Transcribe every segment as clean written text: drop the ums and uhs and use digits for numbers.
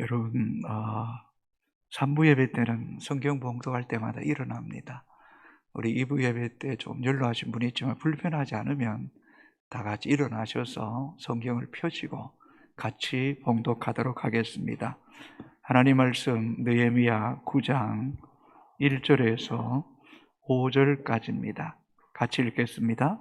여러분, 삼부 예배 때는 성경 봉독할 때마다 일어납니다. 우리 2부 예배 때 좀 연로하신 분이 있지만 불편하지 않으면 다 같이 일어나셔서 성경을 펴시고 같이 봉독하도록 하겠습니다. 하나님 말씀 느헤미야 9장 1절에서 5절까지입니다. 같이 읽겠습니다.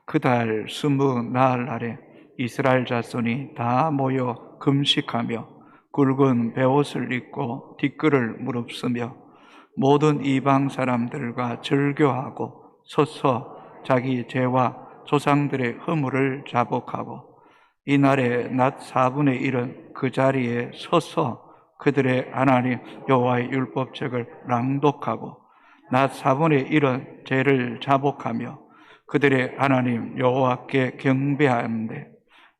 그달 20나흘 이스라엘 자손이 다 모여 금식하며 굵은 베옷을 입고 뒷글을 무릅쓰며 모든 이방 사람들과 절교하고 서서 자기 죄와 조상들의 허물을 자복하고 이날의 낮 4분의 1은 그 자리에 서서 그들의 하나님 여호와의 율법책을 낭독하고 낮 4분의 1은 죄를 자복하며 그들의 하나님 여호와께 경배하는데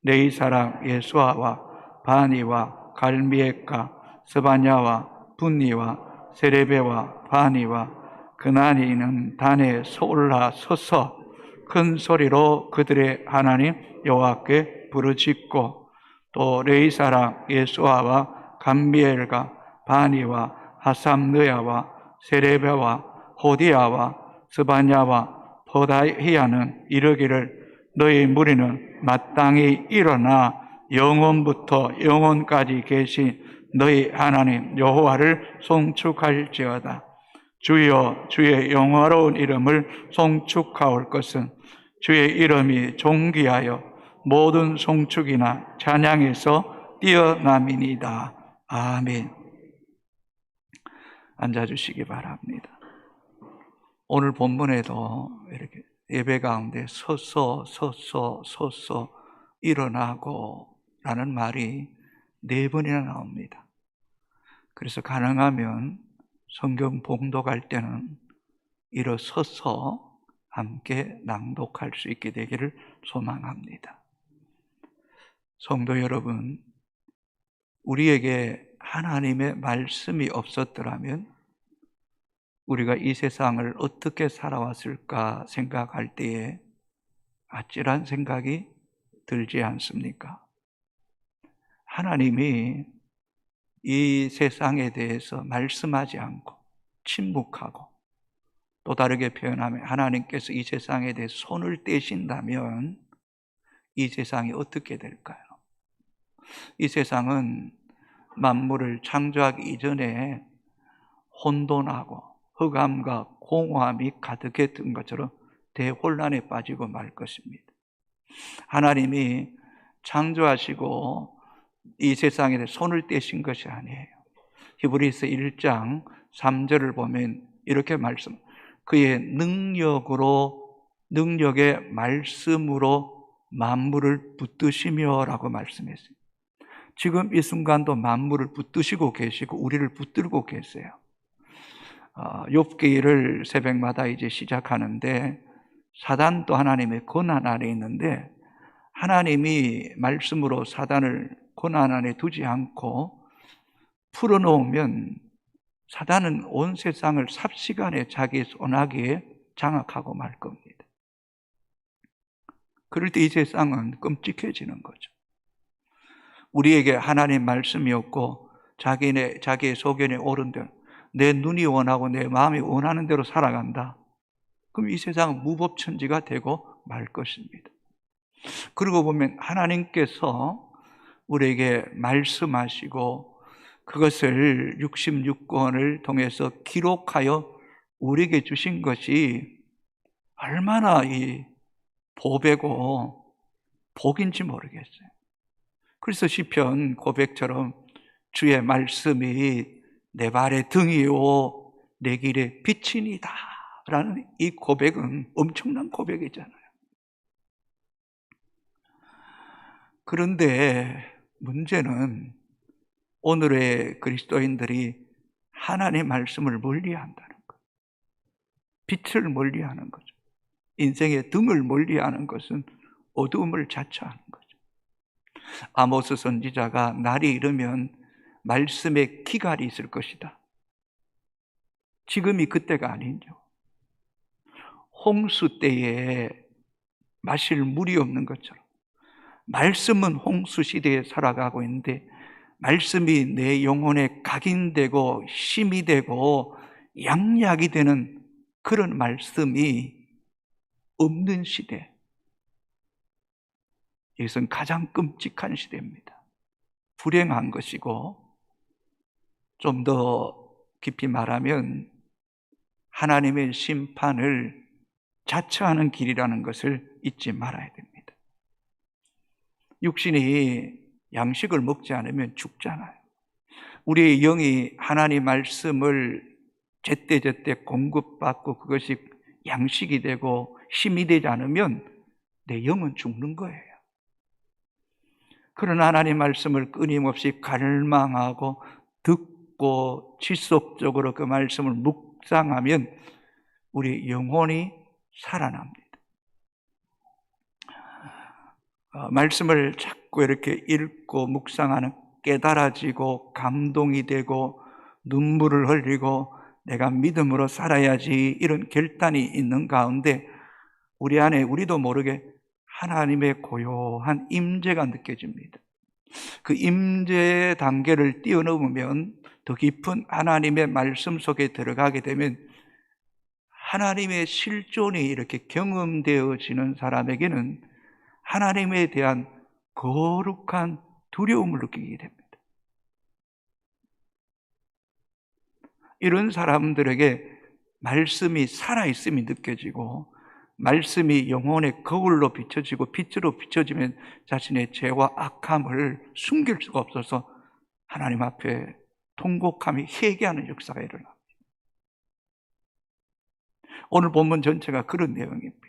네이 사람 예수아와 바니와 갈미에가 스바냐와 분니와 세레베와 바니와 그나니는 단에 올라 서서 큰 소리로 그들의 하나님 여호와께 부르짖고 또 레이 사람 예수아와 감미엘과 바니와 하삼느야와 세레베와 호디야와 스바냐와 포다히야는 이르기를 너희 무리는 마땅히 일어나 영원부터 영원까지 계신 너희 하나님 여호와를 송축할지어다. 주여 주의 영화로운 이름을 송축하올 것은 주의 이름이 존귀하여 모든 송축이나 찬양에서 뛰어남이니이다. 아멘. 앉아주시기 바랍니다. 오늘 본문에도 이렇게 예배 가운데 서서 일어나고 라는 말이 4번이나 나옵니다. 그래서 가능하면 성경 봉독할 때는 일어서서 함께 낭독할 수 있게 되기를 소망합니다. 성도 여러분, 우리에게 하나님의 말씀이 없었더라면 우리가 이 세상을 어떻게 살아왔을까 생각할 때에 아찔한 생각이 들지 않습니까? 하나님이 이 세상에 대해서 말씀하지 않고 침묵하고 또 다르게 표현하면 하나님께서 이 세상에 대해서 손을 떼신다면 이 세상이 어떻게 될까요? 이 세상은 만물을 창조하기 이전에 혼돈하고 흑암과 공허함이 가득했던 것처럼 대혼란에 빠지고 말 것입니다. 하나님이 창조하시고 이 세상에 대해 손을 떼신 것이 아니에요. 히브리서 1장 3절을 보면 이렇게 말씀, 그의 능력의 말씀으로 만물을 붙드시며 라고 말씀했어요. 지금 이 순간도 만물을 붙드시고 계시고 우리를 붙들고 계세요. 욥기를 새벽마다 이제 시작하는데 사단도 하나님의 권한 안에 있는데 하나님이 말씀으로 사단을 권한 안에 두지 않고 풀어놓으면 사단은 온 세상을 삽시간에 자기 손아귀에 장악하고 말 겁니다. 그럴 때 이 세상은 끔찍해지는 거죠. 우리에게 하나님 말씀이 없고 자기의 소견에 옳은 대로 내 눈이 원하고 내 마음이 원하는 대로 살아간다. 그럼 이 세상은 무법천지가 되고 말 것입니다. 그러고 보면 하나님께서 우리에게 말씀하시고 그것을 66권을 통해서 기록하여 우리에게 주신 것이 얼마나 이 보배고 복인지 모르겠어요. 그래서 시편 고백처럼 주의 말씀이 내 발의 등이요 내 길의 빛이니이다 라는 이 고백은 엄청난 고백이잖아요. 그런데 문제는 오늘의 그리스도인들이 하나님의 말씀을 멀리한다는 거예요. 빛을 멀리하는 거죠. 인생의 등을 멀리하는 것은 어두움을 자처하는 거죠. 아모스 선지자가 날이 이르면 말씀의 기갈이 있을 것이다. 지금이 그때가 아니죠. 홍수 때에 마실 물이 없는 것처럼 말씀은 홍수 시대에 살아가고 있는데 말씀이 내 영혼에 각인되고 힘이 되고 양약이 되는 그런 말씀이 없는 시대, 이것은 가장 끔찍한 시대입니다. 불행한 것이고, 좀 더 깊이 말하면 하나님의 심판을 자처하는 길이라는 것을 잊지 말아야 됩니다. 육신이 양식을 먹지 않으면 죽잖아요. 우리의 영이 하나님 말씀을 제때제때 공급받고 그것이 양식이 되고 힘이 되지 않으면 내 영은 죽는 거예요. 그런 하나님 말씀을 끊임없이 갈망하고 듣고 지속적으로 그 말씀을 묵상하면 우리 영혼이 살아납니다. 말씀을 자꾸 이렇게 읽고 묵상하는, 깨달아지고 감동이 되고 눈물을 흘리고 내가 믿음으로 살아야지, 이런 결단이 있는 가운데 우리 안에 우리도 모르게 하나님의 고요한 임재가 느껴집니다. 그 임재 단계를 뛰어넘으면, 더 깊은 하나님의 말씀 속에 들어가게 되면 하나님의 실존이 이렇게 경험되어지는 사람에게는 하나님에 대한 거룩한 두려움을 느끼게 됩니다. 이런 사람들에게 말씀이 살아있음이 느껴지고, 말씀이 영혼의 거울로 비춰지고 빛으로 비춰지면 자신의 죄와 악함을 숨길 수가 없어서 하나님 앞에 통곡하며 회개하는 역사가 일어납니다. 오늘 본문 전체가 그런 내용입니다.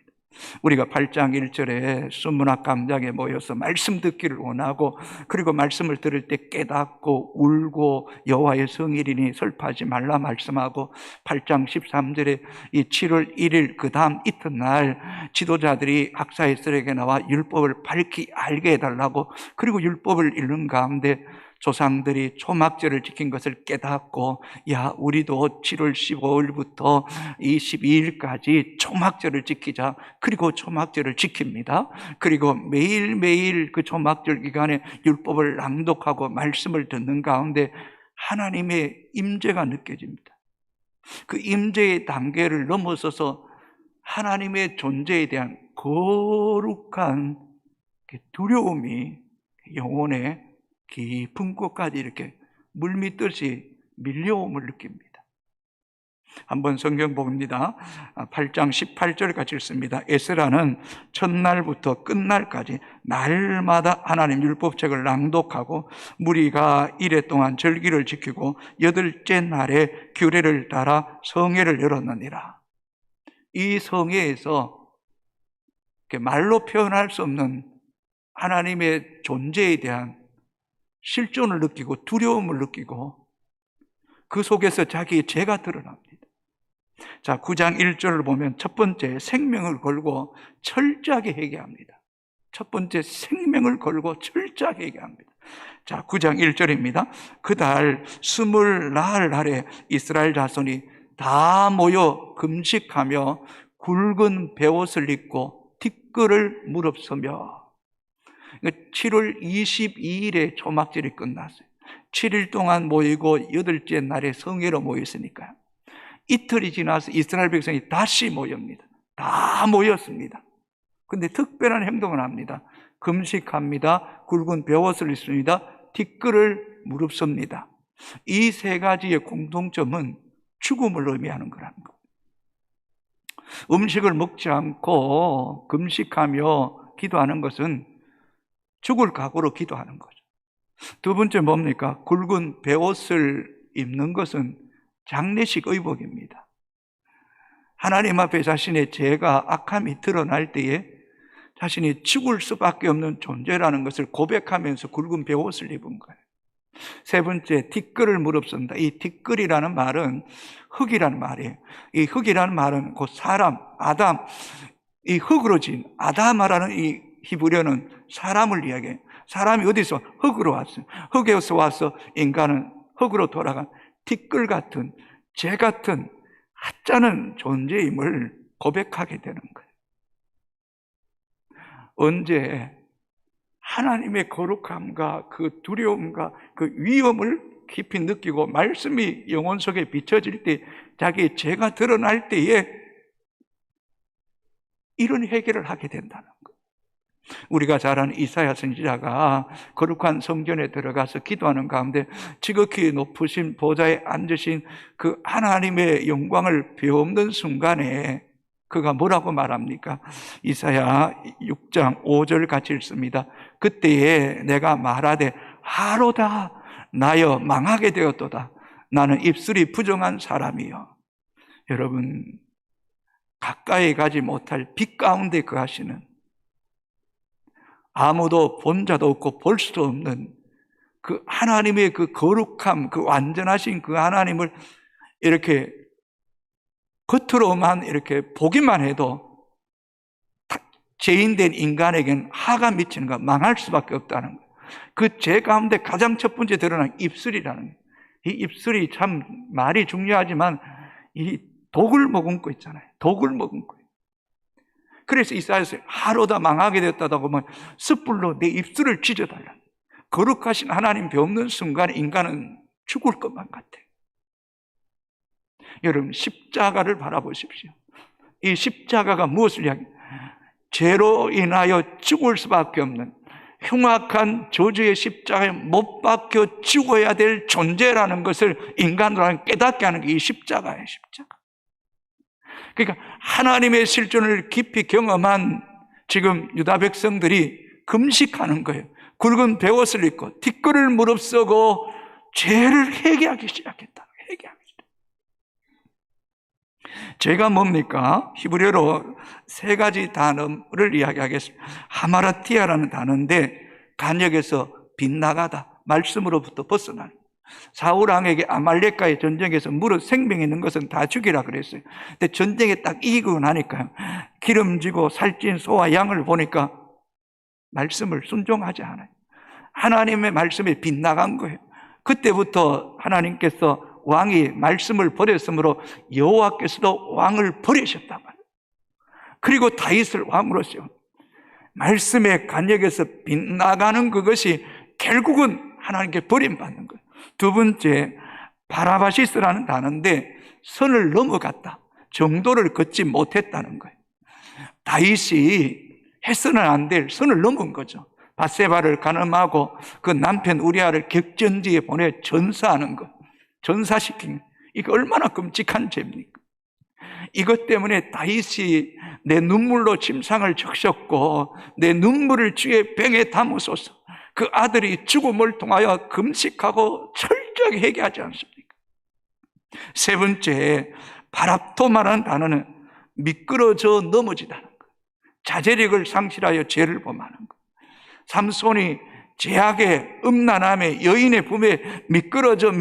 우리가 8장 1절에 순문학 감장에 모여서 말씀 듣기를 원하고, 그리고 말씀을 들을 때 깨닫고 울고 여호와의 성일이니 설파하지 말라 말씀하고, 8장 13절에 이 7월 1일 그 다음 이튿날 지도자들이 학사에스에게 나와 율법을 밝히 알게 해달라고, 그리고 율법을 읽는 가운데 조상들이 초막절을 지킨 것을 깨닫고, 야, 우리도 7월 15일부터 22일까지 초막절을 지키자. 그리고 초막절을 지킵니다. 그리고 매일매일 그 초막절 기간에 율법을 낭독하고 말씀을 듣는 가운데 하나님의 임재가 느껴집니다. 그 임재의 단계를 넘어서서 하나님의 존재에 대한 거룩한 두려움이 영혼에 깊은 곳까지 이렇게 물밀듯이 밀려옴을 느낍니다. 한번 성경 봅니다. 8장 18절 같이 읽습니다. 에스라는 첫날부터 끝날까지 날마다 하나님 율법책을 낭독하고 무리가 이래 동안 절기를 지키고 여덟째 날에 규례를 따라 성회를 열었느니라. 이 성회에서 말로 표현할 수 없는 하나님의 존재에 대한 실존을 느끼고 두려움을 느끼고 그 속에서 자기의 죄가 드러납니다. 자, 9장 1절을 보면 첫 번째 생명을 걸고 철저하게 회개합니다. 첫 번째 생명을 걸고 철저하게 회개합니다. 자, 9장 1절입니다. 그달 24날에 이스라엘 자손이 다 모여 금식하며 굵은 베옷을 입고 티끌을 무릅쓰며, 7월 22일에 초막절이 끝났어요. 7일 동안 모이고 여덟째 날에 성회로 모였으니까요. 이틀이 지나서 이스라엘 백성이 다시 모입니다. 다 모였습니다. 근데 특별한 행동을 합니다. 금식합니다. 굵은 베옷을 입습니다. 티끌을 무릅씁니다. 이 세 가지의 공통점은 죽음을 의미하는 거라는 것. 음식을 먹지 않고 금식하며 기도하는 것은 죽을 각오로 기도하는 거죠. 두 번째 뭡니까? 굵은 베옷을 입는 것은 장례식 의복입니다. 하나님 앞에 자신의 죄가 악함이 드러날 때에 자신이 죽을 수밖에 없는 존재라는 것을 고백하면서 굵은 베옷을 입은 거예요. 세 번째, 티끌을 무릅쓴다. 이 티끌이라는 말은 흙이라는 말이에요. 이 흙이라는 말은 곧 사람, 아담, 이 흙으로 진 아담아라는 이 히브리어는 사람을 이야기해요. 사람이 어디서? 흙으로 왔어요. 흙에서 와서 인간은 흙으로 돌아간 티끌 같은, 재 같은 하찮은 존재임을 고백하게 되는 거예요. 언제 하나님의 거룩함과 그 두려움과 그 위험을 깊이 느끼고 말씀이 영혼 속에 비춰질 때, 자기의 죄가 드러날 때에 이런 해결을 하게 된다는 거예요. 우리가 잘 아는 이사야 선지자가 거룩한 성전에 들어가서 기도하는 가운데 지극히 높으신 보좌에 앉으신 그 하나님의 영광을 배우는 순간에 그가 뭐라고 말합니까? 이사야 6장 5절 같이 읽습니다. 그때에 내가 말하되 하로다 나여 망하게 되었도다. 나는 입술이 부정한 사람이요. 여러분, 가까이 가지 못할 빛 가운데 거하시는, 아무도 본 자도 없고 볼 수도 없는 그 하나님의 그 거룩함, 그 완전하신 그 하나님을 이렇게 겉으로만 이렇게 보기만 해도 죄인된 인간에게는 화가 미치는 거, 망할 수밖에 없다는 거예요. 그 죄 가운데 가장 첫 번째 드러난 입술이라는 거예요. 이 입술이 참 말이 중요하지만 이 독을 머금고 있잖아요. 독을 머금고. 그래서 이사야서 하루다 망하게 됐다고 하면 숯불로 내 입술을 찢어달라. 거룩하신 하나님 배우는 순간에 인간은 죽을 것만 같아. 여러분, 십자가를 바라보십시오. 이 십자가가 무엇을 이야기해요? 죄로 인하여 죽을 수밖에 없는 흉악한 저주의 십자가에 못 박혀 죽어야 될 존재라는 것을 인간으로 깨닫게 하는 게 이 십자가예요. 십자가. 그러니까 하나님의 실존을 깊이 경험한 지금 유다 백성들이 금식하는 거예요. 굵은 베옷을 입고 뒷걸을 무릅쓰고 죄를 회개하기 시작했다. 회개하기 시작. 죄가 뭡니까? 히브리어로 세 가지 단어를 이야기하겠습니다. 하마라티아라는 단어인데 간역에서 빗나가다, 말씀으로부터 벗어나는. 사울 왕에게 아말렉과의 전쟁에서 무릇 생명이 있는 것은 다 죽이라 그랬어요. 근데 전쟁에 딱 이기고 나니까요, 기름지고 살찐 소와 양을 보니까 말씀을 순종하지 않아요. 하나님의 말씀에 빗나간 거예요. 그때부터 하나님께서 왕이 말씀을 버렸으므로 여호와께서도 왕을 버리셨단 말이에요. 그리고 다윗을 왕으로 세운, 말씀의 간역에서 빗나가는 그것이 결국은 하나님께 버림받는 거예요. 두 번째, 바라바시스라는 단어인데 선을 넘어갔다, 정도를 걷지 못했다는 거예요. 다윗이 해서는 안 될 선을 넘은 거죠. 밧세바를 간음하고 그 남편 우리아를 격전지에 보내 전사하는 것, 전사시킨 것, 이거 얼마나 끔찍한 죄입니까? 이것 때문에 다윗이 내 눈물로 침상을 적셨고 내 눈물을 주의 병에 담으소서, 그 아들이 죽음을 통하여 금식하고 철저하게 회개하지 않습니까? 세 번째, 바랍토마라는 단어는 미끄러져 넘어지다는 것, 자제력을 상실하여 죄를 범하는 것. 삼손이 제약의 음란함에 여인의 품에 미끄러져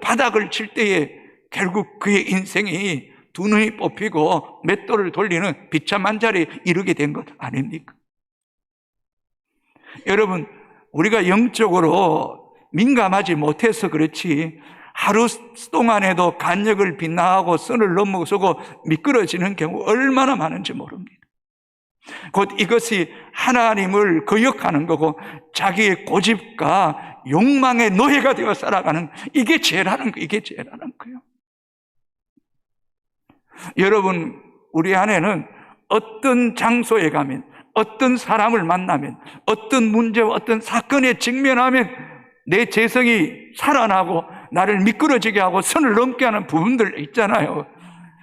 바닥을 칠 때에 결국 그의 인생이 두 눈이 뽑히고 맷돌을 돌리는 비참한 자리에 이르게 된 것 아닙니까? 여러분, 우리가 영적으로 민감하지 못해서 그렇지 하루 동안에도 간역을 빗나가고 선을 넘어서고 미끄러지는 경우 얼마나 많은지 모릅니다. 곧 이것이 하나님을 거역하는 거고 자기의 고집과 욕망의 노예가 되어 살아가는, 이게 죄라는 거예요. 이게 죄라는 거예요. 여러분, 우리 안에는 어떤 장소에 가면, 어떤 사람을 만나면, 어떤 문제와 어떤 사건에 직면하면 내 죄성이 살아나고 나를 미끄러지게 하고 선을 넘게 하는 부분들 있잖아요.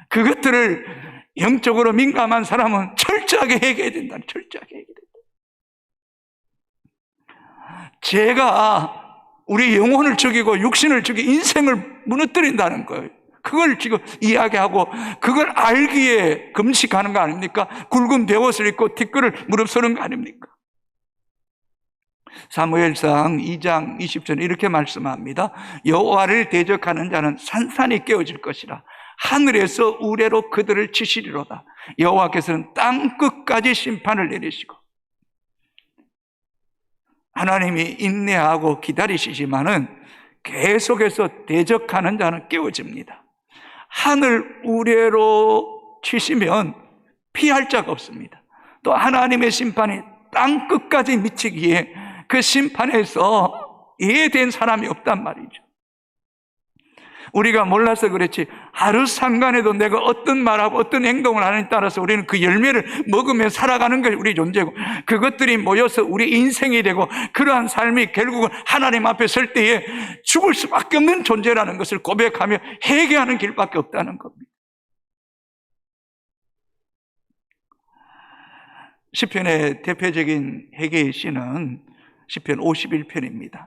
그것들을 영적으로 민감한 사람은 철저하게 해결해야 된다. 철저하게 해결해야 된다. 죄가 우리 영혼을 죽이고 육신을 죽이고 인생을 무너뜨린다는 거예요. 그걸 지금 이야기하고 그걸 알기에 금식하는 거 아닙니까? 굵은 베옷을 입고 뒷걸을 무릅쓰는 거 아닙니까? 사무엘상 2장 20절에 이렇게 말씀합니다. 여호와를 대적하는 자는 산산이 깨어질 것이라. 하늘에서 우레로 그들을 치시리로다. 여호와께서는 땅 끝까지 심판을 내리시고. 하나님이 인내하고 기다리시지만은 계속해서 대적하는 자는 깨어집니다. 하늘 우레로 치시면 피할 자가 없습니다. 또 하나님의 심판이 땅 끝까지 미치기에 그 심판에서 이해된 사람이 없단 말이죠. 우리가 몰라서 그렇지 하루 상간에도 내가 어떤 말하고 어떤 행동을 하느냐에 따라서 우리는 그 열매를 먹으며 살아가는 것이 우리 존재고, 그것들이 모여서 우리 인생이 되고, 그러한 삶이 결국은 하나님 앞에 설 때에 죽을 수밖에 없는 존재라는 것을 고백하며 회개하는 길밖에 없다는 겁니다. 시편의 대표적인 회개의 시는 시편 51편입니다.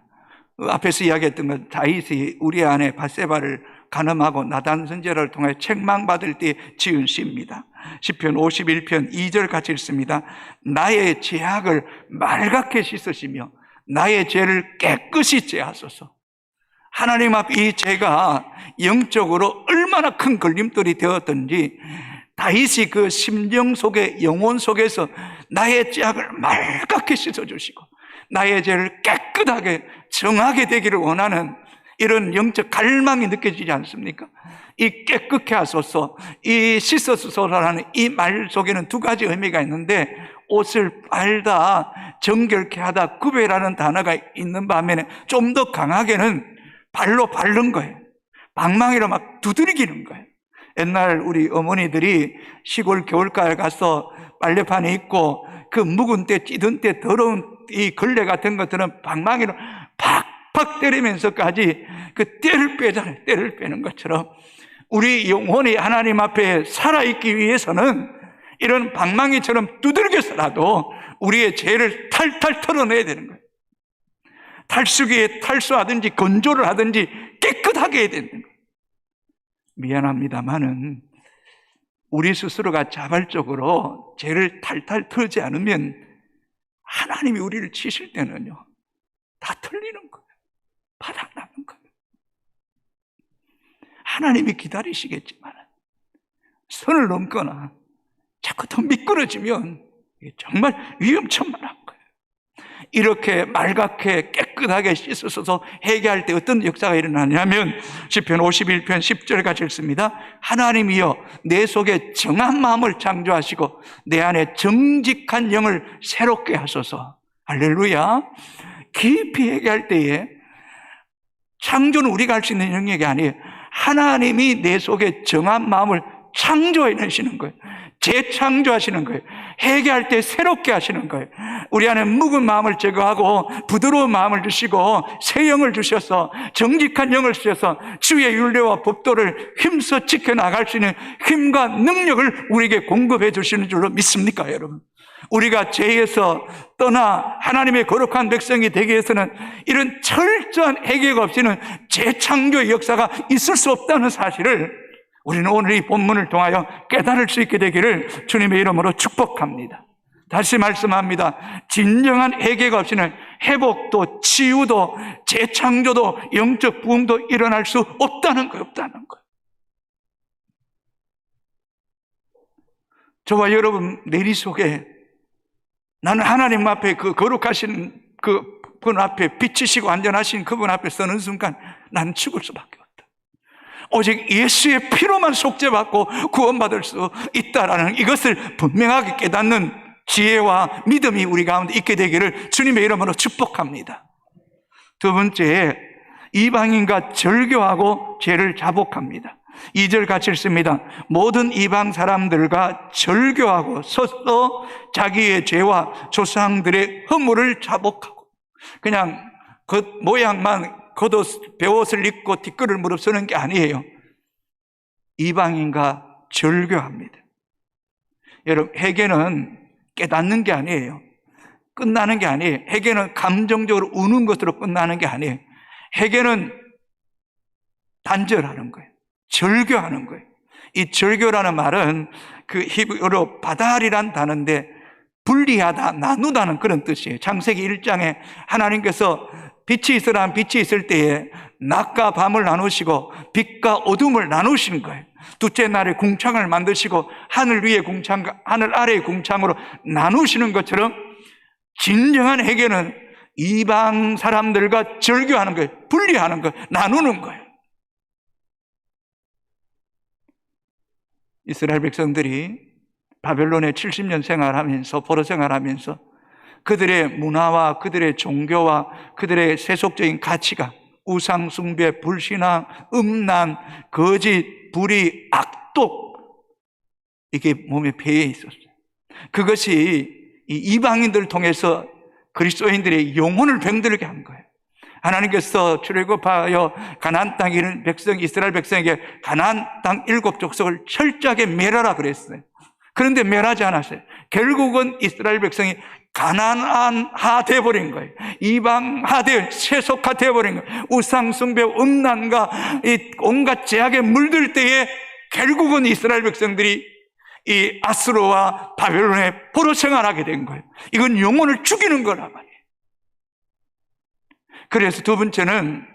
앞에서 이야기했던 것, 다윗이 우리 아내 밧세바를 간음하고 나단 선지자를 통해 책망받을 때 지은 시입니다. 시편 51편 2절 같이 읽습니다. 나의 죄악을 말갛게 씻으시며 나의 죄를 깨끗이 제하소서. 하나님 앞 이 죄가 영적으로 얼마나 큰 걸림돌이 되었던지 다윗이 그 심령 속에, 영혼 속에서 나의 죄악을 말갛게 씻어주시고 나의 죄를 깨끗하게 정하게 되기를 원하는 이런 영적 갈망이 느껴지지 않습니까? 이 깨끗게 하소서, 이 씻어소서라는 이 말 속에는 두 가지 의미가 있는데, 옷을 빨다, 정결케 하다, 구별하는 단어가 있는 반면에 좀 더 강하게는 발로 밟는 거예요. 방망이로 막 두드리기는 거예요. 옛날 우리 어머니들이 시골 겨울가에 가서 빨래판에 있고 그 묵은 때, 찌든 때 더러운 이 걸레 같은 것들은 방망이로 팍팍 때리면서까지 그 때를 빼잖아요. 때를 빼는 것처럼 우리 영혼이 하나님 앞에 살아있기 위해서는 이런 방망이처럼 두들겨서라도 우리의 죄를 탈탈 털어내야 되는 거예요. 탈수기에 탈수하든지 건조를 하든지 깨끗하게 해야 되는 거예요. 미안합니다만은 우리 스스로가 자발적으로 죄를 탈탈 털지 않으면 하나님이 우리를 치실 때는요, 다 털리는 거예요. 바닥나는 거예요. 하나님이 기다리시겠지만 선을 넘거나 자꾸 더 미끄러지면 정말 위험천만한 거예요. 이렇게 말갛게 깨끗하게 씻어서 회개할 때 어떤 역사가 일어나냐면 시편 51편 10절 같이 읽습니다. 하나님이여 내 속에 정한 마음을 창조하시고 내 안에 정직한 영을 새롭게 하소서. 할렐루야. 깊이 회개할 때에 창조는 우리가 할 수 있는 영역이 아니에요. 하나님이 내 속에 정한 마음을 창조해내시는 거예요. 재창조하시는 거예요. 회개할 때 새롭게 하시는 거예요. 우리 안에 묵은 마음을 제거하고 부드러운 마음을 주시고 새 영을 주셔서 정직한 영을 주셔서 주의 율례와 법도를 힘써 지켜나갈 수 있는 힘과 능력을 우리에게 공급해 주시는 줄로 믿습니까, 여러분? 우리가 죄에서 떠나 하나님의 거룩한 백성이 되기 위해서는 이런 철저한 회개가 없이는 재창조의 역사가 있을 수 없다는 사실을 우리는 오늘 이 본문을 통하여 깨달을 수 있게 되기를 주님의 이름으로 축복합니다. 다시 말씀합니다. 진정한 회개가 없이는 회복도 치유도 재창조도 영적 부흥도 일어날 수 없다는 거예요. 없다는 거예요. 저와 여러분 내리 속에 나는 하나님 앞에 그 거룩하신 그분 앞에 비치시고 안전하신 그분 앞에 서는 순간 나는 죽을 수밖에 없다. 오직 예수의 피로만 속죄받고 구원받을 수 있다라는 이것을 분명하게 깨닫는 지혜와 믿음이 우리 가운데 있게 되기를 주님의 이름으로 축복합니다. 두 번째, 이방인과 절교하고 죄를 자복합니다. 2절 같이 읽습니다. 모든 이방 사람들과 절교하고 서서 자기의 죄와 조상들의 허물을 자복하고, 그냥 겉 모양만 겉옷, 베옷을 입고 뒷글을 무릅쓰는 게 아니에요. 이방인과 절교합니다. 여러분, 회개는 깨닫는 게 아니에요. 끝나는 게 아니에요. 회개는 감정적으로 우는 것으로 끝나는 게 아니에요. 회개는 단절하는 거예요. 절교하는 거예요. 이 절교라는 말은 그 히브리어로 바달이란 단어인데 분리하다, 나누다는 그런 뜻이에요. 창세기 1장에 하나님께서 빛이 있으라는 빛이 있을 때에 낮과 밤을 나누시고 빛과 어둠을 나누시는 거예요. 둘째 날에 궁창을 만드시고 하늘 위의 궁창과 하늘 아래의 궁창으로 나누시는 것처럼 진정한 회개는 이방 사람들과 절교하는 거예요. 분리하는 거예요. 나누는 거예요. 이스라엘 백성들이 바벨론에 70년 생활하면서 포로 생활하면서 그들의 문화와 그들의 종교와 그들의 세속적인 가치가 우상 숭배, 불신앙, 음란, 거짓, 불의, 악독, 이게 몸에 배에 있었어요. 그것이 이 이방인들을 통해서 그리스도인들의 영혼을 병들게 한 거예요. 하나님께서 출애굽하여 가나안 땅에 있는 백성, 이스라엘 백성에게 가나안 땅 7족속을 철저하게 멸하라 그랬어요. 그런데 멸하지 않았어요. 결국은 이스라엘 백성이 가나안화 되어버린 거예요. 이방화 되어 세속화 되어버린 거예요. 우상 숭배, 음란과 이 온갖 제약에 물들 때에 결국은 이스라엘 백성들이 이 아수르와 바벨론의 포로 생활하게 된 거예요. 이건 영혼을 죽이는 거란 말이에요. 그래서 두 번째는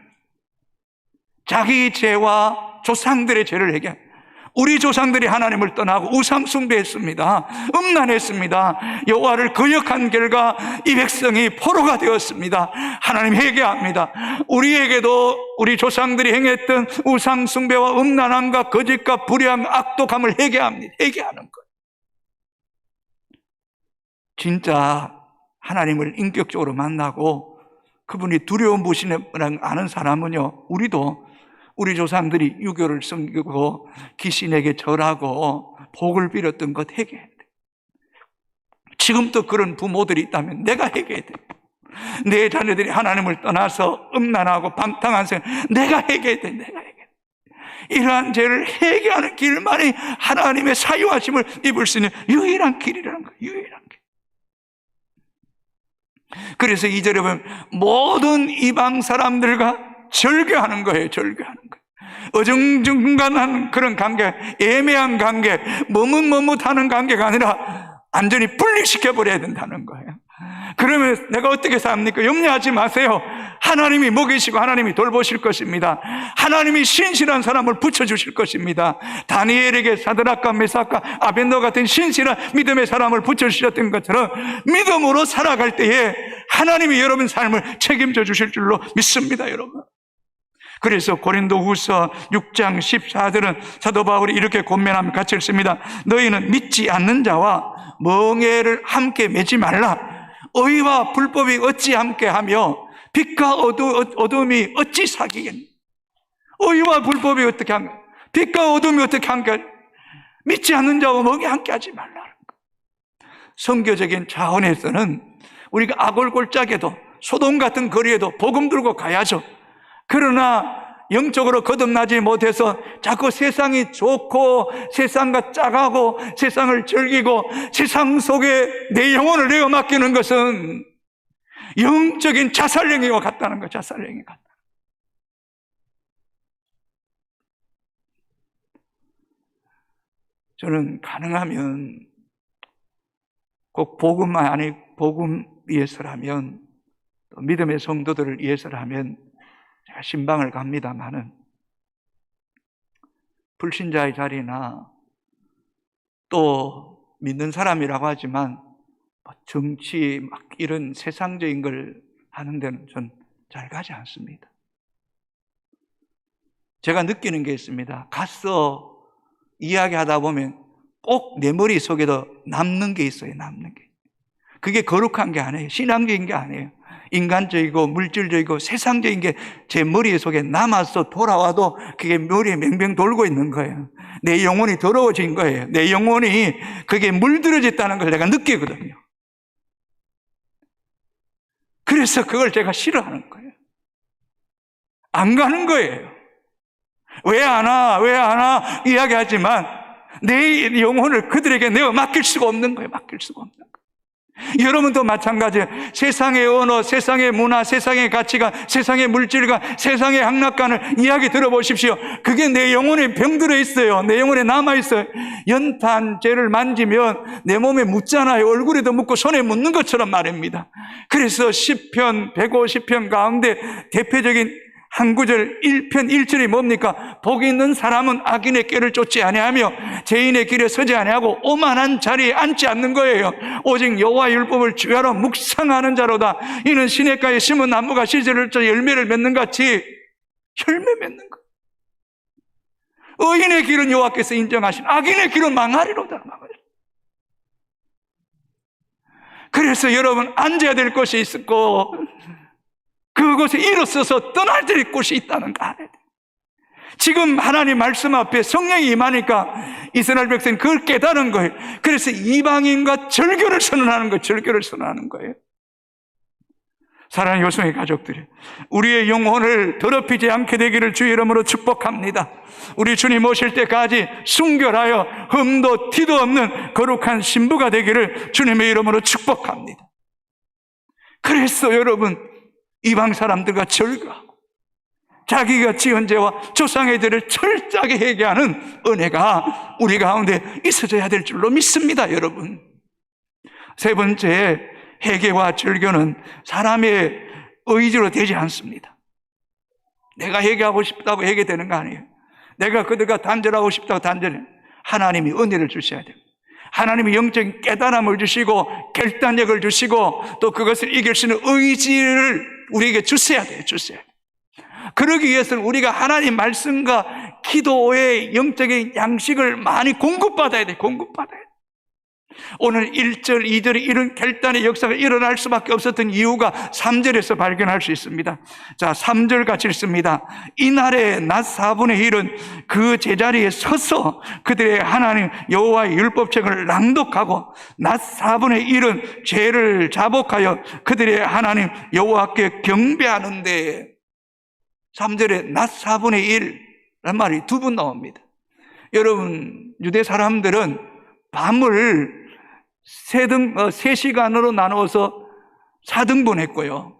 자기 죄와 조상들의 죄를 얘기해요. 우리 조상들이 하나님을 떠나고 우상 숭배했습니다. 음란했습니다. 여호와를 거역한 결과 이 백성이 포로가 되었습니다. 하나님 회개합니다. 우리에게도 우리 조상들이 행했던 우상 숭배와 음란함과 거짓과 불의함, 악독함을 회개합니다. 회개하는 거예요. 진짜 하나님을 인격적으로 만나고 그분이 두려움 보시는 아는 사람은요, 우리도 우리 조상들이 유교를 섬기고 귀신에게 절하고 복을 빌었던 것 회개해야 돼. 지금도 그런 부모들이 있다면 내가 회개해야 돼. 내 자녀들이 하나님을 떠나서 음란하고 방탕한 생각, 내가 회개해야 돼. 내가 회개해야 돼. 이러한 죄를 회개하는 길만이 하나님의 사유하심을 입을 수 있는 유일한 길이라는 거예요. 유일한 길. 그래서 2절에 보면 모든 이방 사람들과 절교하는 거예요. 절교하는 거예요. 어중중간한 그런 관계, 애매한 관계, 머뭇머뭇하는 관계가 아니라 완전히 분리시켜버려야 된다는 거예요. 그러면 내가 어떻게 삽니까? 염려하지 마세요. 하나님이 먹이시고 하나님이 돌보실 것입니다. 하나님이 신실한 사람을 붙여주실 것입니다. 다니엘에게 사드락과 메삭과 아벤노 같은 신실한 믿음의 사람을 붙여주셨던 것처럼 믿음으로 살아갈 때에 하나님이 여러분 삶을 책임져 주실 줄로 믿습니다, 여러분. 그래서 고린도후서 6장 14절은 사도 바울이 이렇게 권면하며 같이 읽습니다. 너희는 믿지 않는 자와 멍에를 함께 매지 말라. 의와 불법이 어찌 함께하며 빛과 어둠이 어찌 사귀겠니? 의와 불법이 어떻게 함께, 빛과 어둠이 어떻게 함께, 믿지 않는 자와 멍에 함께하지 말라는 거. 성교적인 차원에서는 우리가 아골골짝에도 소돔 같은 거리에도 복음 들고 가야죠. 그러나 영적으로 거듭나지 못해서 자꾸 세상이 좋고 세상과 짝하고 세상을 즐기고 세상 속에 내 영혼을 내어 맡기는 것은 영적인 자살행위와 같다는 거예요. 자살행위 같다. 저는 가능하면 꼭 복음만 아니 복음 위해서라면 또 믿음의 성도들을 위해서라면 제가 신방을 갑니다마는 불신자의 자리나 또 믿는 사람이라고 하지만 정치 막 이런 세상적인 걸 하는 데는 전 잘 가지 않습니다. 제가 느끼는 게 있습니다. 가서 이야기하다 보면 꼭 내 머릿속에도 남는 게 있어요. 남는 게. 그게 거룩한 게 아니에요. 신앙적인 게 아니에요. 인간적이고 물질적이고 세상적인 게 제 머릿속에 남아서 돌아와도 그게 머리에 맹병 돌고 있는 거예요. 내 영혼이 더러워진 거예요. 내 영혼이 그게 물들어졌다는 걸 내가 느끼거든요. 그래서 그걸 제가 싫어하는 거예요. 안 가는 거예요. 왜 안 와? 왜 안 와? 이야기하지만 내 영혼을 그들에게 내어 맡길 수가 없는 거예요. 맡길 수가 없는 거예요. 여러분도 마찬가지예요. 세상의 언어, 세상의 문화, 세상의 가치가, 세상의 물질과 세상의 향락관을 이야기 들어보십시오. 그게 내 영혼에 병들어 있어요. 내 영혼에 남아있어요. 연탄재를 만지면 내 몸에 묻잖아요. 얼굴에도 묻고 손에 묻는 것처럼 말입니다. 그래서 시편 150편 가운데 대표적인 한 구절 1편 1절이 뭡니까? 복 있는 사람은 악인의 꾀를 쫓지 아니하며 죄인의 길에 서지 아니하고 오만한 자리에 앉지 않는 거예요. 오직 여호와의 율법을 주야로 묵상하는 자로다. 이는 시냇가에 심은 나무가 씨들을 짜 열매를 맺는 같이 열매 맺는 거. 의인의 길은 여호와께서 인정하신, 악인의 길은 망하리로다. 그래서 여러분 앉아야 될 곳이 있고 그곳에 일어서서 떠나야 될 곳이 있다는 거 알아야 돼요. 지금 하나님 말씀 앞에 성령이 임하니까 이스라엘 백성은 그걸 깨달은 거예요. 그래서 이방인과 절교를 선언하는 거예요. 절교를 선언하는 거예요. 사랑하는 요성의 가족들이, 우리의 영혼을 더럽히지 않게 되기를 주의 이름으로 축복합니다. 우리 주님 오실 때까지 순결하여 흠도 티도 없는 거룩한 신부가 되기를 주님의 이름으로 축복합니다. 그래서 여러분, 이방 사람들과 절교하고 자기가 지은 죄와 조상의 죄를 철저하게 회개하는 은혜가 우리 가운데 있어져야 될 줄로 믿습니다. 여러분, 세 번째, 회개와 절교는 사람의 의지로 되지 않습니다. 내가 회개하고 싶다고 회개되는 거 아니에요. 내가 그들과 단절하고 싶다고 단절해. 하나님이 은혜를 주셔야 돼요. 하나님이 영적인 깨달음을 주시고 결단력을 주시고 또 그것을 이길 수 있는 의지를 우리에게 주셔야 돼요. 주셔야 돼요. 그러기 위해서는 우리가 하나님 말씀과 기도의 영적인 양식을 많이 공급받아야 돼요. 공급받아야 돼요. 오늘 1절, 2절에 이런 결단의 역사가 일어날 수밖에 없었던 이유가 3절에서 발견할 수 있습니다. 자, 3절 같이 읽습니다. 이날에 낮 4분의 1은 그 제자리에 서서 그들의 하나님 여호와의 율법책을 낭독하고 낮 4분의 1은 죄를 자복하여 그들의 하나님 여호와께 경배하는데, 3절에 낮 4분의 1란 말이 두 번 나옵니다. 여러분, 유대 사람들은 밤을 3시간으로 나누어서 4등분 했고요.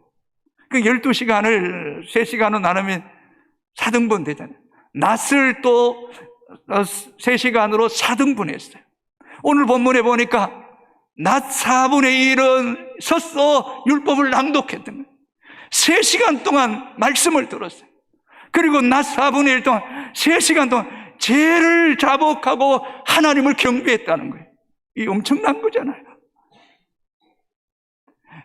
그 12시간을 3시간으로 나누면 4등분 되잖아요. 낮을 또 3시간으로 4등분 했어요. 오늘 본문에 보니까 낮 4분의 1은 서서 율법을 낭독했던 거예요. 3시간 동안 말씀을 들었어요. 그리고 낮 4분의 1 동안 3시간 동안 죄를 자복하고 하나님을 경배했다는 거예요. 이 엄청난 거잖아요.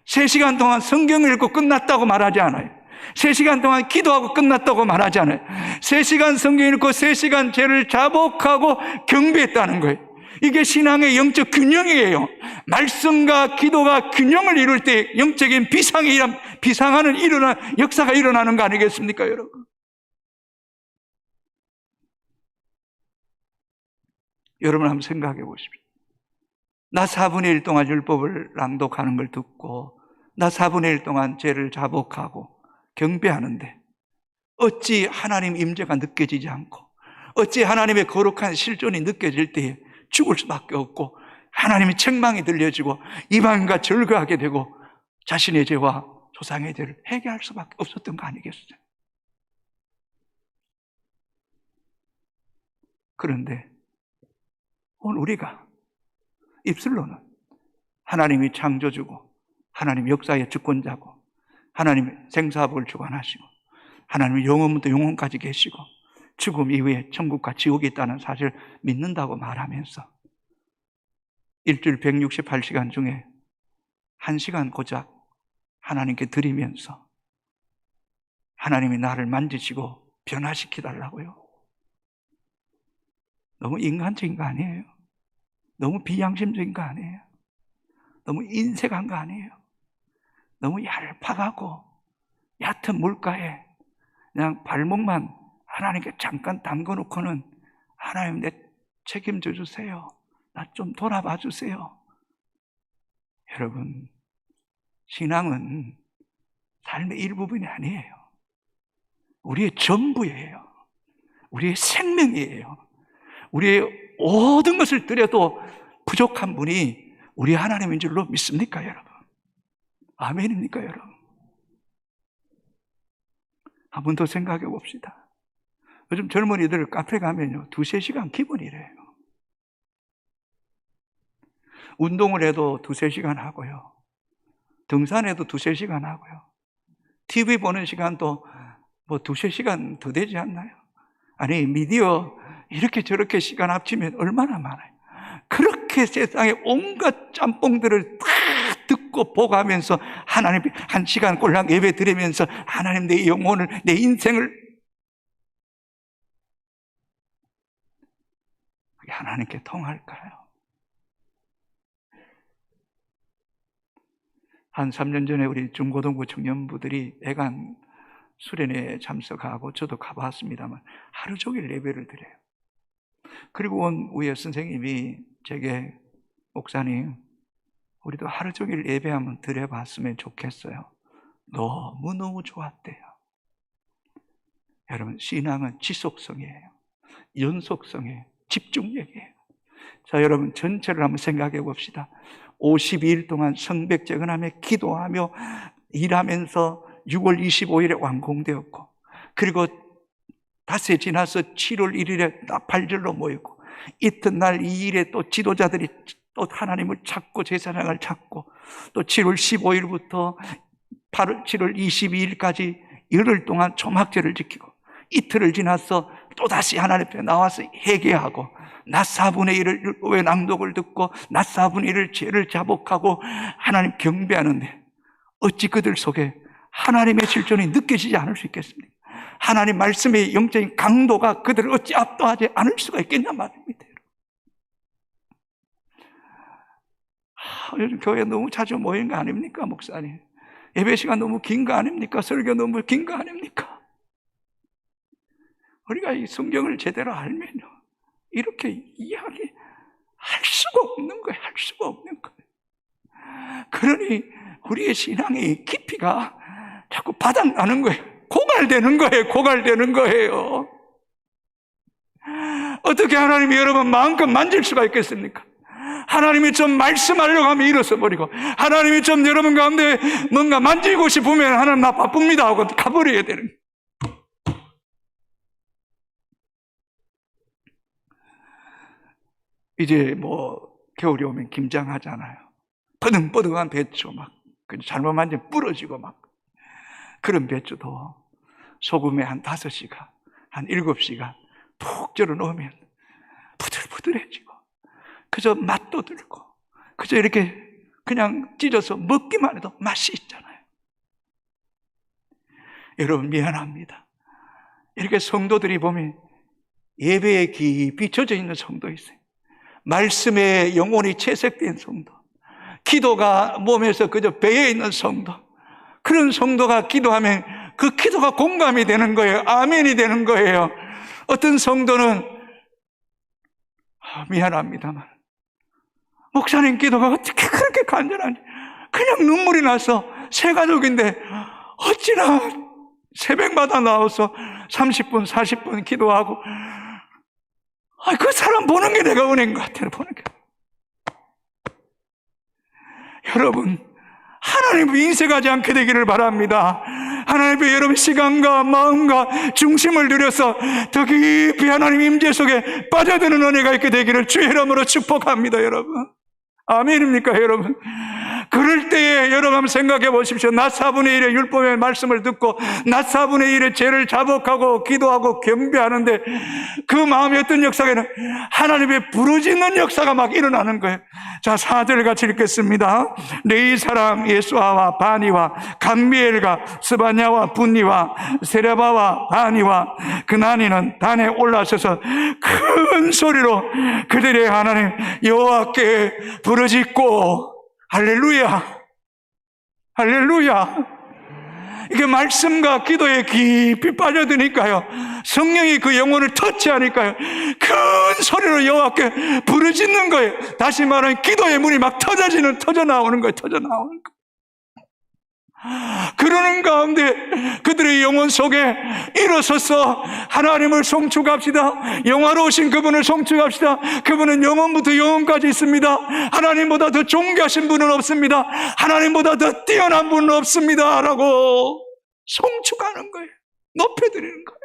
3시간 동안 성경을 읽고 끝났다고 말하지 않아요. 3시간 동안 기도하고 끝났다고 말하지 않아요. 3시간 성경 읽고 3시간 죄를 자복하고 경배했다는 거예요. 이게 신앙의 영적 균형이에요. 말씀과 기도가 균형을 이룰 때 영적인 비상하는 역사가 일어나는 거 아니겠습니까, 여러분? 여러분 한번 생각해 보십시오. 나 4분의 1 동안 율법을 낭독하는 걸 듣고 나 4분의 1 동안 죄를 자복하고 경배하는데 어찌 하나님 임재가 느껴지지 않고 어찌 하나님의 거룩한 실존이 느껴질 때에 죽을 수밖에 없고 하나님의 책망이 들려지고 이방인과 절거하게 되고 자신의 죄와 조상의 죄를 회개할 수밖에 없었던 거 아니겠어요? 그런데 오늘 우리가 입술로는 하나님이 창조주고 하나님 역사의 주권자고 하나님이 생사복을 주관하시고 하나님이 영원부터 영원까지 계시고 죽음 이후에 천국과 지옥이 있다는 사실을 믿는다고 말하면서 일주일 168시간 중에 1시간 고작 하나님께 드리면서 하나님이 나를 만지시고 변화시키달라고요. 너무 인간적인 거 아니에요? 너무 비양심적인 거 아니에요? 너무 인색한 거 아니에요? 너무 얄팍하고 얕은 물가에 그냥 발목만 하나님께 잠깐 담궈놓고는 하나님 내 책임져 주세요. 나 좀 돌아봐 주세요. 여러분, 신앙은 삶의 일부분이 아니에요. 우리의 전부예요. 우리의 생명이에요. 우리의 모든 것을 드려도 부족한 분이 우리 하나님인 줄로 믿습니까, 여러분? 아멘입니까, 여러분? 한 번 더 생각해 봅시다. 요즘 젊은이들 카페 가면요, 2-3시간 기본이래요. 운동을 해도 2-3시간 하고요. 등산해도 2-3시간 하고요. TV 보는 시간도 뭐 2-3시간 더 되지 않나요? 아니, 미디어 이렇게 저렇게 시간 합치면 얼마나 많아요. 그렇게 세상에 온갖 짬뽕들을 다 듣고 보고 하면서 하나님 1시간 꼴랑 예배 드리면서 하나님 내 영혼을, 내 인생을 그게 하나님께 통할까요? 한 3년 전에 우리 중고등부 청년부들이 애간 수련회에 참석하고 저도 가봤습니다만 하루 종일 예배를 드려요. 그리고 온 후에 선생님이 제게 목사님, 우리도 하루 종일 예배 한번 드려봤으면 좋겠어요. 너무너무 좋았대요. 여러분, 신앙은 지속성이에요. 연속성이에요. 집중력이에요. 자, 여러분 전체를 한번 생각해 봅시다. 52일 동안 성백제근하며 기도하며 일하면서 6월 25일에 완공되었고, 그리고 닷새 지나서 7월 1일에 나팔절로 모이고, 이튿날 2일에 또 지도자들이 또 하나님을 찾고 제사장을 찾고, 또 7월 15일부터 7월 22일까지 열흘 동안 초막제를 지키고, 이틀을 지나서 또다시 하나님 앞에 나와서 회개하고, 낮 4분의 1을 율법의 낭독을 듣고 낮 4분의 1을 죄를 자복하고 하나님 경배하는데, 어찌 그들 속에 하나님의 실존이 느껴지지 않을 수 있겠습니까? 하나님 말씀의 영적인 강도가 그들을 어찌 압도하지 않을 수가 있겠냐 말입니다. 요즘 교회 너무 자주 모이는 거 아닙니까, 목사님? 예배 시간 너무 긴 거 아닙니까? 설교 너무 긴 거 아닙니까? 우리가 이 성경을 제대로 알면요, 이렇게 이야기할 수가 없는 거예요. 할 수가 없는 거예요. 그러니 우리의 신앙의 깊이가 자꾸 바닥나는 거예요. 고갈되는 거예요. 고갈되는 거예요. 어떻게 하나님이 여러분 마음껏 만질 수가 있겠습니까? 하나님이 좀 말씀하려고 하면 일어서 버리고, 하나님이 좀 여러분 가운데 뭔가 만지고 싶으면 하나님 나 바쁩니다 하고 가버려야 되는 거예요. 이제 뭐 겨울이 오면 김장하잖아요. 뻐등뻐등한 배추 막 잘못 만지면 부러지고 막, 그런 배추도 소금에 한 5시간, 한 7시간 푹 절여 놓으면 부들부들해지고, 그저 맛도 들고, 그저 이렇게 그냥 찢어서 먹기만 해도 맛이 있잖아요. 여러분 미안합니다. 이렇게 성도들이 보면 예배에 깊이 젖어 있는 성도 있어요. 말씀에 영혼이 채색된 성도, 기도가 몸에서 그저 배에 있는 성도, 그런 성도가 기도하면 그 기도가 공감이 되는 거예요. 아멘이 되는 거예요. 어떤 성도는 미안합니다만 목사님 기도가 어떻게 그렇게 간절한지, 그냥 눈물이 나서 새 가족인데 어찌나 새벽마다 나와서 30분 40분 기도하고, 그 사람 보는 게 내가 은혜인 것 같아요. 보는 게. 여러분, 하나님을 인색하지 않게 되기를 바랍니다. 하나님의 여러분 시간과 마음과 중심을 들여서 더 깊이 하나님 임재 속에 빠져드는 은혜가 있게 되기를 주의 이름으로 축복합니다. 여러분, 아멘입니까 여러분? 그럴 때에 여러분 한번 생각해 보십시오. 낮 4분의 1의 율법의 말씀을 듣고 낮 4분의 1의 죄를 자복하고 기도하고 경배하는데, 그 마음이 어떤 역사가 하나님의 부르짖는 역사가 막 일어나는 거예요. 자, 4절 같이 읽겠습니다. 네 사람 예수아와 바니와 감미엘과 스바냐와 분니와 세레바와 바니와 그나니는 단에 올라서서 큰 소리로 그들의 하나님 여호와께 부르짖고, 할렐루야, 할렐루야. 이게 말씀과 기도에 깊이 빠져드니까요, 성령이 그 영혼을 터치하니까요, 큰 소리로 여호와께 부르짖는 거예요. 다시 말하면 기도의 문이 막 터져 나오는 거예요. 터져 나오는 거예요. 그러는 가운데 그들의 영혼 속에 일어서서 하나님을 송축합시다. 영화로우신 그분을 송축합시다. 그분은 영원부터 영원까지 있습니다. 하나님보다 더 존귀하신 분은 없습니다. 하나님보다 더 뛰어난 분은 없습니다 라고 송축하는 거예요. 높여드리는 거예요.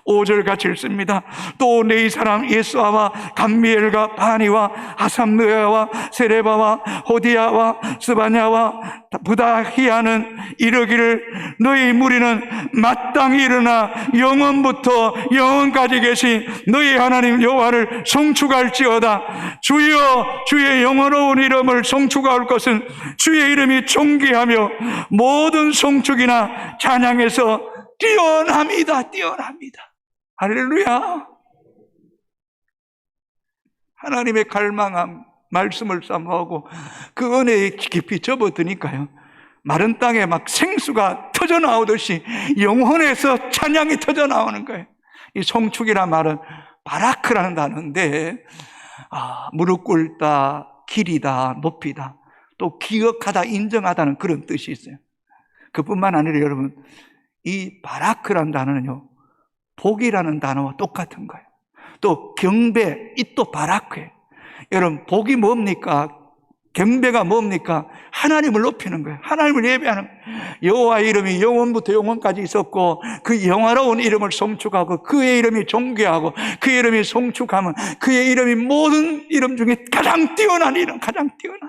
5절 같이 읽습니다. 또 네 사람 예수아와 감미엘과 바니와 하삼느야와 세레바와 호디야와 스바냐와 부다히야는 이르기를 너희 무리는 마땅히 일어나 영원부터 영원까지 계신 너희 하나님 여호와를 송축할지어다. 주여 주의 영원로운 이름을 송축할 것은 주의 이름이 존귀하며 모든 송축이나 찬양에서 뛰어납니다. 뛰어납니다. 할렐루야. 하나님의 갈망함 말씀을 사모하고 그 은혜에 깊이 접어드니까요, 마른 땅에 막 생수가 터져 나오듯이 영혼에서 찬양이 터져 나오는 거예요. 이 송축이란 말은 바라크라는 단어인데, 무릎 꿇다, 기리다, 높이다, 또 기억하다, 인정하다는 그런 뜻이 있어요. 그뿐만 아니라 여러분, 이 바라크라는 단어는요, 복이라는 단어와 똑같은 거예요. 또 경배, 이 또 바라크예요. 여러분, 복이 뭡니까? 경배가 뭡니까? 하나님을 높이는 거예요. 하나님을 예배하는 거예요. 여호와의 이름이 영원부터 영원까지 있었고 그 영화로운 이름을 송축하고 그의 이름이 존귀하고 그의 이름이 송축하면 그의 이름이 모든 이름 중에 가장 뛰어난 이름, 가장 뛰어난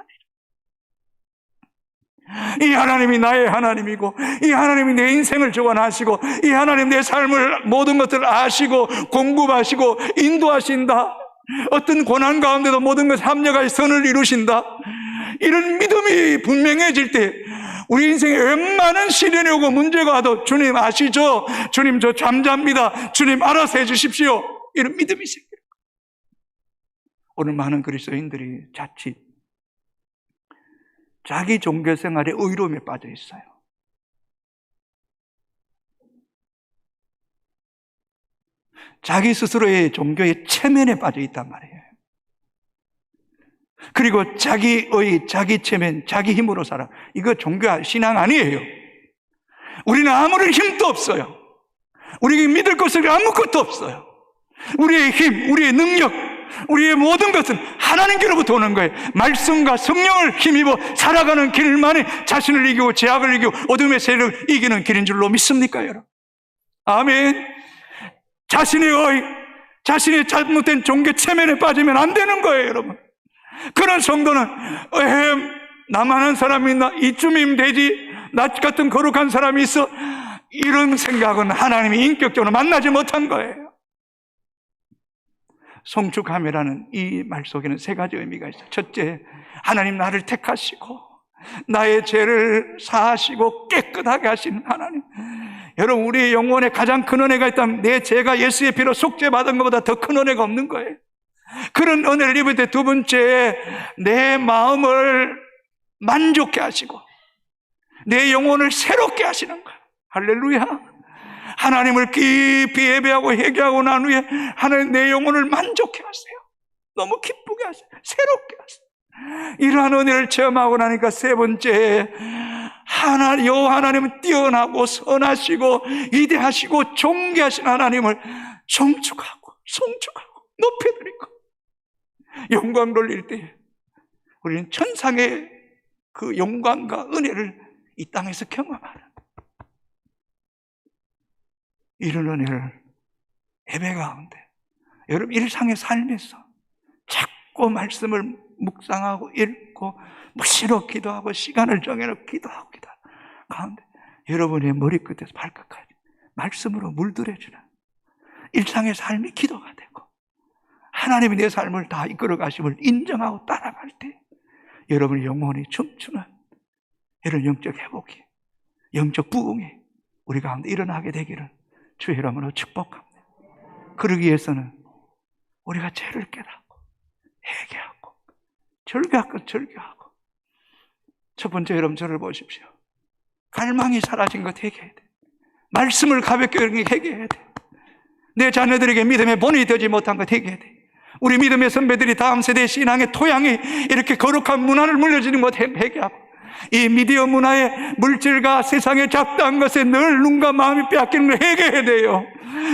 이름. 이 하나님이 나의 하나님이고 이 하나님이 내 인생을 주관하시고 이 하나님 내 삶을 모든 것들을 아시고 공급하시고 인도하신다. 어떤 고난 가운데도 모든 것을 합력하여 선을 이루신다. 이런 믿음이 분명해질 때 우리 인생에 웬만한 시련이 오고 문제가 와도 주님 아시죠? 주님 저 잠잡니다. 주님 알아서 해주십시오. 이런 믿음이 생겨요. 오늘 많은 그리스도인들이 자칫 자기 종교생활에 의로움에 빠져 있어요. 자기 스스로의 종교의 체면에 빠져 있단 말이에요. 그리고 자기 체면, 자기 힘으로 살아. 이거 종교 신앙 아니에요. 우리는 아무런 힘도 없어요. 우리에게 믿을 것은 아무것도 없어요. 우리의 힘, 우리의 능력, 우리의 모든 것은 하나님께로부터 오는 거예요. 말씀과 성령을 힘입어 살아가는 길만이 자신을 이기고 죄악을 이기고 어둠의 세력을 이기는 길인 줄로 믿습니까, 여러분? 아멘. 자신의 잘못된 종교 체면에 빠지면 안 되는 거예요, 여러분. 그런 성도는 나만한 사람이 있나? 이쯤이면 되지. 나 같은 거룩한 사람이 있어. 이런 생각은 하나님이 인격적으로 만나지 못한 거예요. 송축함이라는 이 말 속에는 세 가지 의미가 있어요. 첫째, 하나님 나를 택하시고 나의 죄를 사하시고 깨끗하게 하시는 하나님. 여러분, 우리의 영혼에 가장 큰 은혜가 있다면 내 죄가 예수의 피로 속죄받은 것보다 더 큰 은혜가 없는 거예요. 그런 은혜를 입을 때 두 번째, 내 마음을 만족해 하시고 내 영혼을 새롭게 하시는 거예요. 할렐루야. 하나님을 깊이 예배하고 회개하고 난 후에 하나님 내 영혼을 만족해 하세요. 너무 기쁘게 하세요. 새롭게 하세요. 이러한 은혜를 체험하고 나니까 세 번째, 여호와 하나님은 뛰어나고 선하시고 위대하시고 존귀하신 하나님을 송축하고 높여드리고 영광 돌릴 때 우리는 천상의 그 영광과 은혜를 이 땅에서 경험하는 이런 은혜를 예배 가운데 여러분 일상의 삶에서 자꾸 말씀을 묵상하고 읽고 무시로 기도하고 시간을 정해놓고 기도하고 가운데 여러분의 머리끝에서 발끝까지 말씀으로 물들여주는 일상의 삶이 기도가 되고 하나님이 내 삶을 다 이끌어 가심을 인정하고 따라갈 때 여러분의 영혼이 춤추는 이런 영적 회복이, 영적 부흥이 우리 가운데 일어나게 되기를 주의 이름으로 축복합니다. 그러기 위해서는 우리가 죄를 깨닫고 회개하고 절개하고 첫 번째, 여러분 저를 보십시오. 갈망이 사라진 것 회개해야 돼. 말씀을 가볍게 여기는 게 회개해야 돼. 내 자녀들에게 믿음의 본이 되지 못한 것 회개해야 돼. 우리 믿음의 선배들이 다음 세대 신앙의 토양이 이렇게 거룩한 문화를 물려주는 것 회개하고 이 미디어 문화의 물질과 세상에 잡다한 것에 늘 눈과 마음이 빼앗기는 걸 회개해야 돼요.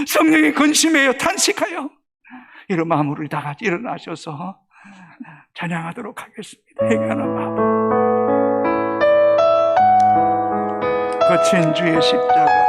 성령이 근심해요. 탄식하여. 이런 마음으로 우리 다 같이 일어나셔서 찬양하도록 하겠습니다. 회개하는 마음. 거친 주의 십자가